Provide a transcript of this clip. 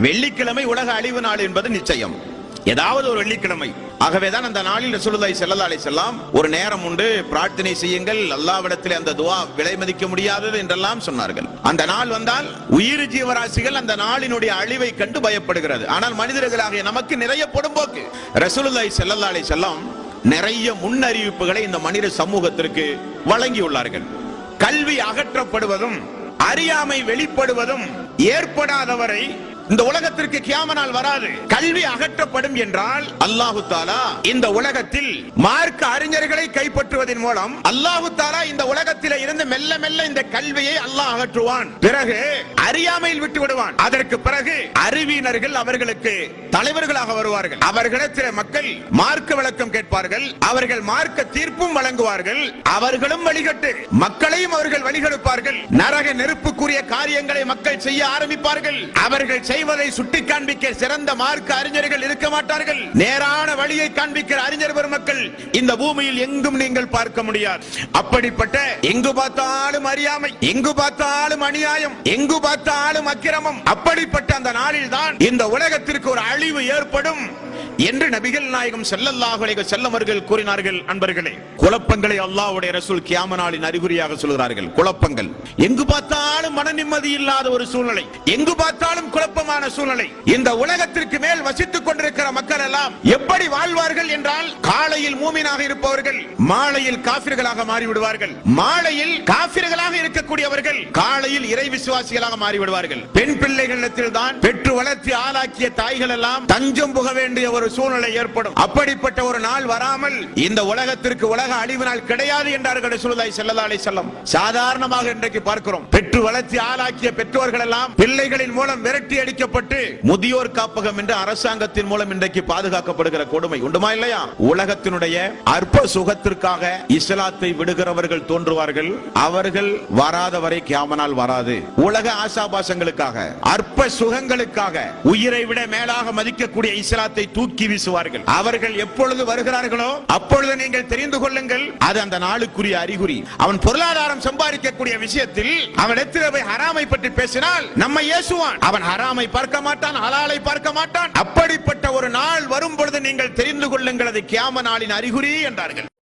வெள்ளிக்கிழமை உலக அழிவு நாள் என்பது நிச்சயம், ஏதாவது ஒரு வெள்ளிக்கிழமை. ஆகவேதான் அந்த நாளில் ரசூலுல்லாஹி ஸல்லல்லாஹு அலைஹி வஸல்லம் ஒரு நேரம் உண்டு, பிரார்த்தனை செய்யுங்கள், அல்லாஹ்விடத்தில் அந்த துஆ விலை மதிக்க முடியாதது என்றெல்லாம் சொன்னார்கள். அந்த நாள் வந்தால் உயிர் ஜீவராசிகள் அந்த நாளினுடைய அழிவை கண்டு பயப்படுகிறது. ஆனால் மனிதர்களாகிய நமக்கு நிறைய பொடும்போக்கு. ரசூலுல்லாஹி ஸல்லல்லாஹு அலைஹி வஸல்லம் நிறைய முன்னறிவிப்புகளை இந்த மனித சமூகத்திற்கு வழங்கியுள்ளார்கள். கல்வி அகற்றப்படுவதும் அறியாமை வெளிப்படுவதும் ஏற்படாதவரை இந்த உலகத்திற்கு கியாம நாள் வராது. கல்வி அகற்றப்படும் என்றால் அல்லாஹு தஆலா இந்த உலகத்தில் மார்க்க அறிஞர்களை கைப்பற்றுவதன் மூலம் அல்லாஹு தஆலா இந்த உலகத்தில் இருந்து மெல்ல மெல்ல இந்த கல்வியை அல்லாஹ் அகற்றுவான். பிறகு அறியாமையில் விட்டு விடுவான். அதற்கு பிறகு அறிவியினர்கள் அவர்களுக்கு தலைவர்களாக வருவார்கள். அவர்களிடத்தில் மக்கள் மார்க்க விளக்கம் கேட்பார்கள், அவர்கள் மார்க்க தீர்ப்பும் வழங்குவார்கள். அவர்களும் வழிகட்டு மக்களையும் அவர்கள் வழிகெடுப்பார்கள். நரக நெருப்புக்குரிய காரியங்களை மக்கள் செய்ய ஆரம்பிப்பார்கள். அவர்கள் செய்வதை சுட்டி காண்பிக்க சிறந்த மார்க்க அறிஞர்கள் இருக்க மாட்டார்கள். நேரான வழியை காண்பிக்கிற அறிஞர் பெருமக்கள் இந்த பூமியில் எங்கும் நீங்கள் பார்க்க முடியாது. அப்படிப்பட்ட எங்கு பார்த்தாலும் அறியாமை, எங்கு பார்த்தாலும் அநியாயம், எங்கு பார்த்தாலும் அக்கிரமம், அப்படிப்பட்ட அந்த நாளில் தான் இந்த உலகத்திற்கு ஒரு அழிவு ஏற்படும் என்று நபிகள் நாயகம் ஸல்லல்லாஹு அலைஹி வஸல்லம் அவர்கள் கூறினார்கள். அன்பர்களே, குழப்பங்களை அல்லாஹ்வுடைய ரசூல் கியாம நாளின் அறிகுறியாக சொல்கிறார்கள். குழப்பங்கள், எங்கு பார்த்தாலும் மன நிம்மதி இல்லாத ஒரு சூழ்நிலை, எங்கு பார்த்தாலும் குழப்பமான சூழ்நிலை. இந்த உலகத்திற்கு மேல் வசித்துக் கொண்டிருக்கிற மக்கள் எல்லாம் எப்படி வாழ்வார்கள் என்றால், காலையில் மூமினாக இருப்பவர்கள் மாலையில் காஃபிர்களாக மாறிவிடுவார்கள். மாலையில் காஃபிர்களாக இருக்கக்கூடியவர்கள் காலையில் இறை விசுவாசிகளாக மாறிவிடுவார்கள். பெண் பிள்ளைகளிடத்தில் தான் பெற்று வளர்த்தி ஆளாக்கிய தாய்கள் எல்லாம் தஞ்சம் புக வேண்டிய ஒரு சூழ்நிலை ஏற்படும். அப்படிப்பட்ட ஒரு நாள் வராமல் இந்த உலகத்திற்கு உலக அழிவு நாள் கிடையாது என்றார்கள் ரசூலுல்லாஹி ஸல்லல்லாஹு அலைஹி வஸல்லம். சாதாரணமாக இன்றைக்கு பார்க்கிறோம், பெற்று வளர்ச்சி ஆளாக்கிய பெற்றோர்கள் எல்லாம் பிள்ளைகளின் மூலம் விரட்டி அடிக்கப்பட்டு முதியோர் காப்பகம் என்று அரசாங்கத்தின் மூலம் இன்றைக்கு பாதுகாக்கப்படுகிற கொடுமை உண்டுமா இல்லையா? உலகத்தினுடைய அற்ப சுகத்திற்காக இஸ்லாத்தை விடுகிறவர்கள் தோன்றுவார்கள். அவர்கள் வராதவரை கியாம நாள் வராது. உலக ஆசாபாசங்களுக்காக, அற்ப சுகங்களுக்காக உயிரை விட மேலாக மதிக்கக்கூடிய இஸ்லாத்தை தூக்கி வீசுவார்கள். அவர்கள் எப்பொழுது வருகிறார்களோ அப்பொழுது நீங்கள் தெரிந்து கொள்ளுங்கள், அது அந்த நாளுக்குரிய அறிகுறி. அவன் பொருளாதாரம் சம்பாதிக்கக்கூடிய விஷயத்தில் அவனிடத்தில் போய் ஹராமை பற்றி பேசினால் நம்மை ஏசுவான். அவன் ஹராமை பார்க்க மாட்டான், ஹலாலை பார்க்க மாட்டான். அப்படிப்பட்ட ஒரு நாள் வரும் பொழுது நீங்கள் தெரிந்து கொள்ளுங்கள், அது கியாம நாளின் அறிகுறி என்றார்கள்.